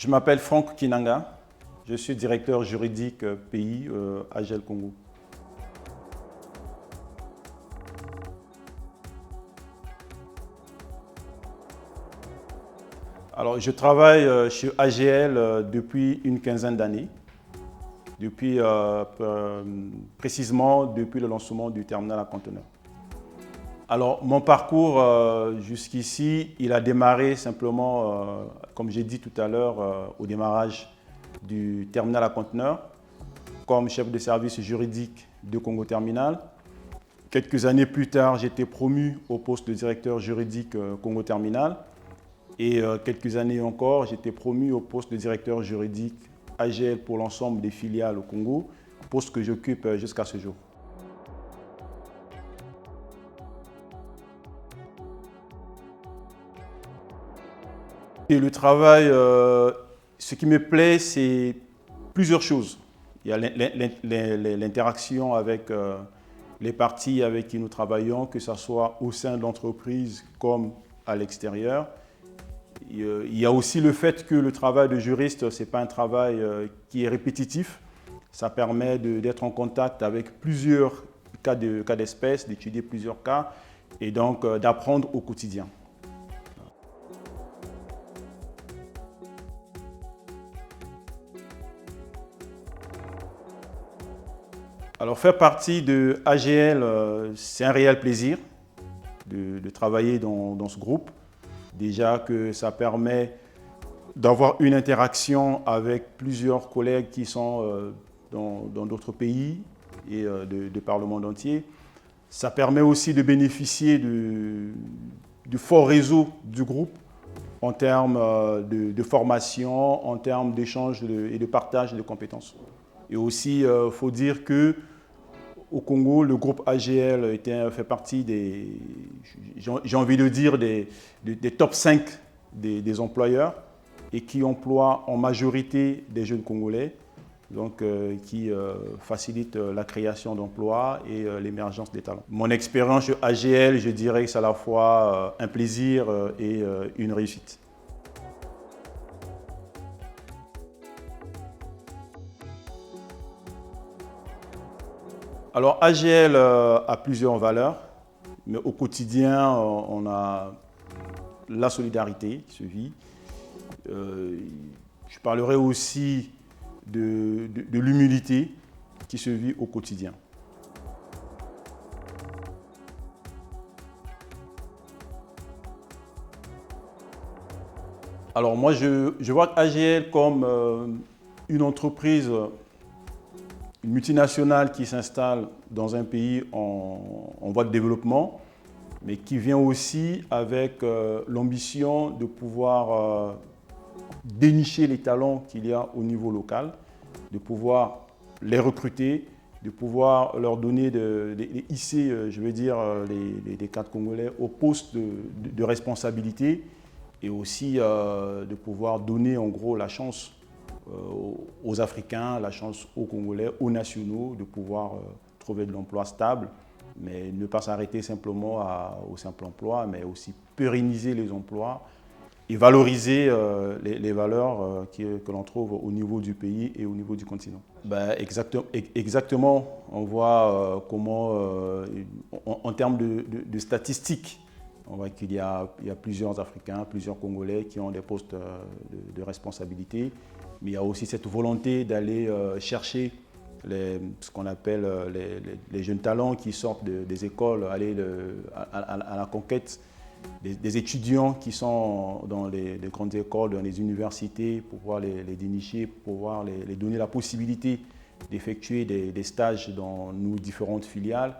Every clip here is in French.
Je m'appelle Franck Kinanga, je suis directeur juridique pays AGEL Congo. Alors, je travaille chez AGL depuis une quinzaine d'années, précisément depuis le lancement du terminal à conteneurs. Alors, mon parcours jusqu'ici, il a démarré simplement, comme j'ai dit tout à l'heure, au démarrage du terminal à conteneurs, comme chef de service juridique de Congo Terminal. Quelques années plus tard, j'ai été promu au poste de directeur juridique Congo Terminal. Et quelques années encore, j'ai été promu au poste de directeur juridique AGL pour l'ensemble des filiales au Congo, poste que j'occupe jusqu'à ce jour. Et le travail, ce qui me plaît, c'est plusieurs choses. Il y a l'interaction avec les parties avec qui nous travaillons, que ce soit au sein de l'entreprise comme à l'extérieur. Il y a aussi le fait que le travail de juriste, ce n'est pas un travail qui est répétitif. Ça permet d'être en contact avec plusieurs cas d'espèces, d'étudier plusieurs cas et donc d'apprendre au quotidien. Alors, faire partie de AGL, c'est un réel plaisir de travailler dans ce groupe. Déjà que ça permet d'avoir une interaction avec plusieurs collègues qui sont dans d'autres pays et par le monde entier. Ça permet aussi de bénéficier du fort réseau du groupe en termes de formation, en termes d'échange et de partage de compétences. Et aussi, il faut dire qu'au Congo, le groupe AGL fait partie j'ai envie de dire, des top 5 des employeurs et qui emploient en majorité des jeunes Congolais, donc qui facilitent la création d'emplois et l'émergence des talents. Mon expérience chez AGL, je dirais que c'est à la fois un plaisir et une réussite. Alors, AGL a plusieurs valeurs, mais au quotidien, on a la solidarité qui se vit. Je parlerai aussi de l'humilité qui se vit au quotidien. Alors moi, je vois AGL comme une entreprise, une multinationale qui s'installe dans un pays en voie de développement, mais qui vient aussi avec l'ambition de pouvoir dénicher les talents qu'il y a au niveau local, de pouvoir les recruter, de pouvoir leur donner, les hisser, je veux dire, les cadres congolais au poste de responsabilité et aussi de pouvoir donner en gros la chance aux Africains, la chance aux Congolais, aux nationaux de pouvoir trouver de l'emploi stable, mais ne pas s'arrêter simplement au simple emploi, mais aussi pérenniser les emplois et valoriser les valeurs que l'on trouve au niveau du pays et au niveau du continent. Exactement, on voit comment, en termes de statistiques, on voit qu'il y a plusieurs Africains, plusieurs Congolais qui ont des postes de responsabilité, mais il y a aussi cette volonté d'aller chercher ce qu'on appelle les jeunes talents qui sortent des écoles, aller à la conquête des étudiants qui sont dans les grandes écoles, dans les universités, pour pouvoir les dénicher, pour pouvoir les donner la possibilité d'effectuer des stages dans nos différentes filiales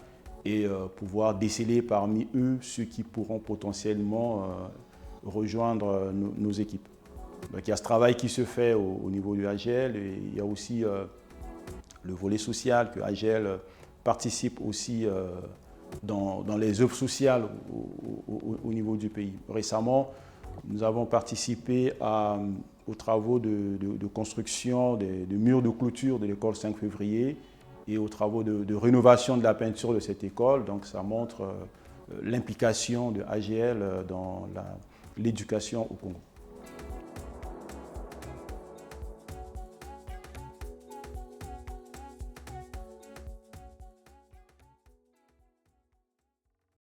et pouvoir déceler parmi eux ceux qui pourront potentiellement rejoindre nos équipes. Donc, il y a ce travail qui se fait au niveau du AGL et il y a aussi le volet social que AGL participe aussi dans les œuvres sociales au niveau du pays. Récemment, nous avons participé aux travaux de construction de murs de clôture de l'école 5 février et aux travaux de rénovation de la peinture de cette école. Donc ça montre l'implication de AGL dans l'éducation au Congo.